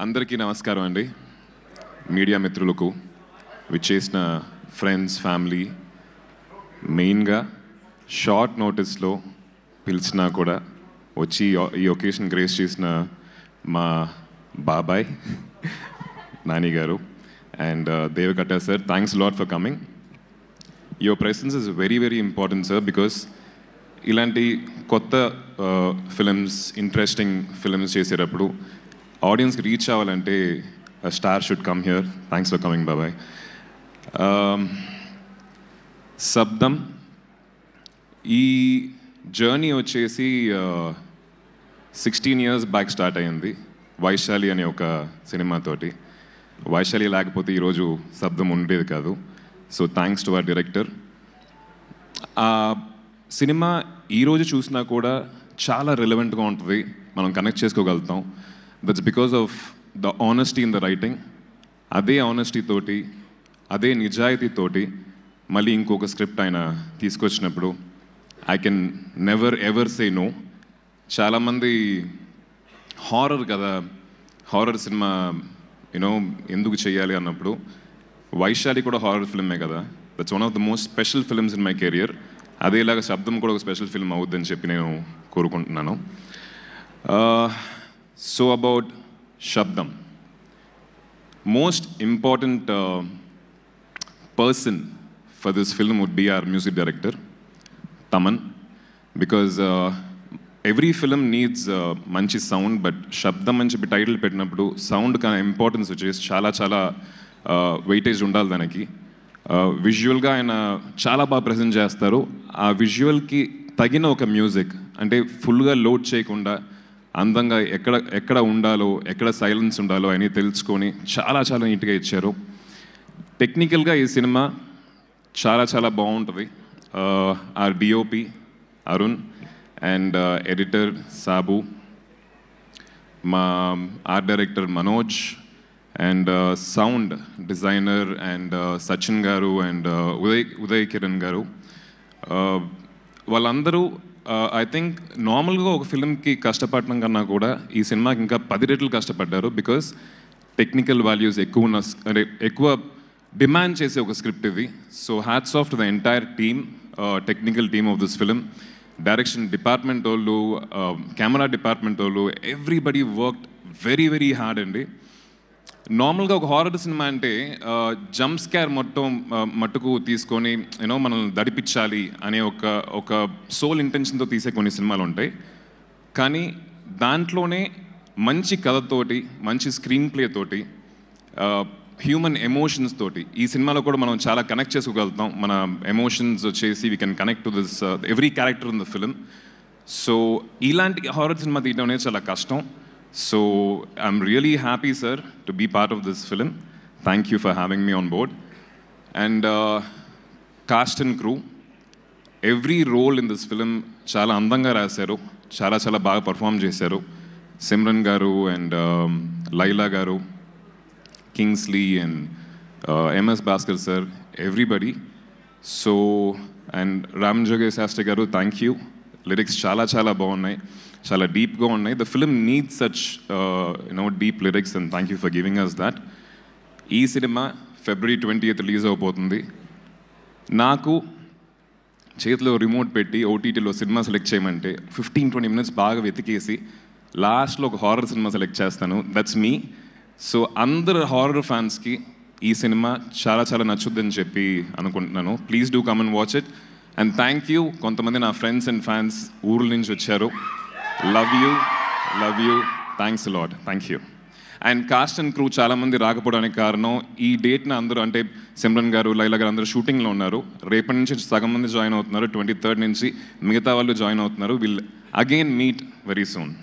అందరికీ నమస్కారం అండి. మీడియా మిత్రులకు, విచ్చేసిన ఫ్రెండ్స్, ఫ్యామిలీ, మెయిన్గా షార్ట్ నోటీస్లో పిలిచినా కూడా వచ్చి ఈ ఒకేషన్ గ్రేస్ చేసిన మా బాబాయ్ నాని గారు and Deva Katta sir, thanks lot for coming. Your presence is very very important sir, because ఇలాంటి కొత్త ఫిలిమ్స్, ఇంట్రెస్టింగ్ ఫిలిమ్స్ చేసేటప్పుడు ఆడియన్స్కి రీచ్ అవ్వాలంటే star should come here. Thanks for coming బాబాయ్. శబ్దం ఈ జర్నీ వచ్చేసి 16 years బ్యాక్ స్టార్ట్ అయ్యింది వైశాలి అనే ఒక సినిమాతోటి. వైశాలి లేకపోతే ఈరోజు శబ్దం ఉండేది కాదు. So thanks to our director. ఆ సినిమా ఈరోజు చూసినా కూడా చాలా రిలవెంట్గా ఉంటుంది, మనం కనెక్ట్ చేసుకోగలుగుతాం. That's because of the honesty in the writing. అదే ఆనెస్టీ తోటి, అదే నిజాయితీతోటి మళ్ళీ ఇంకొక స్క్రిప్ట్ ఆయన తీసుకొచ్చినప్పుడు I can never ever say no. చాలామంది హారర్ కదా, హారర్ సినిమా యూనో ఎందుకు చేయాలి అన్నప్పుడు, వైశాలి కూడా హారర్ ఫిల్మే కదా. That's one of the most special films in my career. అదేలాగా శబ్దం కూడా ఒక స్పెషల్ ఫిల్మ్ అవుద్దని చెప్పి నేను కోరుకుంటున్నాను. సో అబౌట్ శబ్దం, most important person for this film would be our music director, Taman, because every film needs manchi sound, but Shabdam అని చెప్పి టైటిల్ పెట్టినప్పుడు సౌండ్ కా ఇంపార్టెన్స్ వచ్చేసి చాలా చాలా వెయిటేజ్ ఉండాలి దానికి. విజువల్గా ఆయన చాలా బాగా ప్రజెంట్ చేస్తారు. ఆ విజువల్కి తగిన ఒక మ్యూజిక్, అంటే ఫుల్గా లోడ్ చేయకుండా అందంగా ఎక్కడ ఉండాలో, ఎక్కడ సైలెన్స్ ఉండాలో అని తెలుసుకొని చాలా చాలా నీట్గా ఇచ్చారు. టెక్నికల్గా ఈ సినిమా చాలా చాలా బాగుంటుంది. Our D O P Arun and editor Sabu, మా art director Manoj and sound designer and Sachin garu and Uday Kiran గారు, వాళ్ళందరూ ఐ థింక్ నార్మల్గా ఒక ఫిల్మ్కి కష్టపడడం కన్నా కూడా ఈ సినిమాకి ఇంకా 10 రెట్లు కష్టపడ్డారు. బికాస్ టెక్నికల్ వాల్యూస్ ఎక్కువ డిమాండ్ చేసే ఒక స్క్రిప్ట్ ఇది. So hats off to the entire team, technical team of this film. Direction department వాళ్ళు, కెమెరా డిపార్ట్మెంట్ వాళ్ళు, everybody worked very very hard అండి. నార్మల్గా ఒక హారర్ సినిమా అంటే జంప్ స్కేర్ మట్టుకు తీసుకొని యూనో మనల్ని దడిపించాలి అనే ఒక సోల్ ఇంటెన్షన్తో తీసే కొన్ని సినిమాలు ఉంటాయి. కానీ దాంట్లోనే మంచి కథతోటి, మంచి స్క్రీన్ ప్లే తోటి, హ్యూమన్ ఎమోషన్స్ తోటి ఈ సినిమాలో కూడా మనం చాలా కనెక్ట్ చేసుకోగలుగుతాం. మన ఎమోషన్స్ వచ్చేసి we can connect to this every character in the film. So ఇలాంటి హారర్ సినిమా తీయడం అనేది చాలా కష్టం. So I'm really happy, sir, to be part of this film. Thank you for having me on board. And cast and crew, every role in this film చాలా అందంగా రాశారు, చాలా చాలా బాగా పర్ఫామ్ చేశారు. సిమ్రన్ గారు and Laila garu, Kingsley and M S Bhaskar sir, everybody. So and Ram జోగేష్ Sastry garu, thank you. Lyrics చాలా చాలా బాగున్నాయి, చాలా డీప్గా ఉన్నాయి. The film needs such deep lyrics and thank you for giving us that. ఈ సినిమా February 20th రిలీజ్ అవబోతుంది. నాకు చేతిలో రిమోట్ పెట్టి ఓటీటీలో సినిమా సెలెక్ట్ చేయమంటే 15-20 minutes బాగా వెతికేసి లాస్ట్లో ఒక హారర్ సినిమా సెలెక్ట్ చేస్తాను. That's me. సో అందరు హారర్ ఫ్యాన్స్కి ఈ సినిమా చాలా చాలా నచ్చుద్దని చెప్పి అనుకుంటున్నాను. Please do come and watch it. And thank you, కొంతమంది నా ఫ్రెండ్స్ అండ్ ఫ్యాన్స్ ఊర్ల నుంచి వచ్చారు. Love you, thanks lot, thank you. And cost and crew చాలామంది రాకపోవడానికి కారణం, ఈ డేట్న అందరూ అంటే సిమ్రన్ గారు, లైలా గారు అందరూ షూటింగ్లో ఉన్నారు. రేపటి నుంచి సగం మంది జాయిన్ అవుతున్నారు, 23rd నుంచి మిగతా వాళ్ళు జాయిన్ అవుతున్నారు. Will again meet very soon.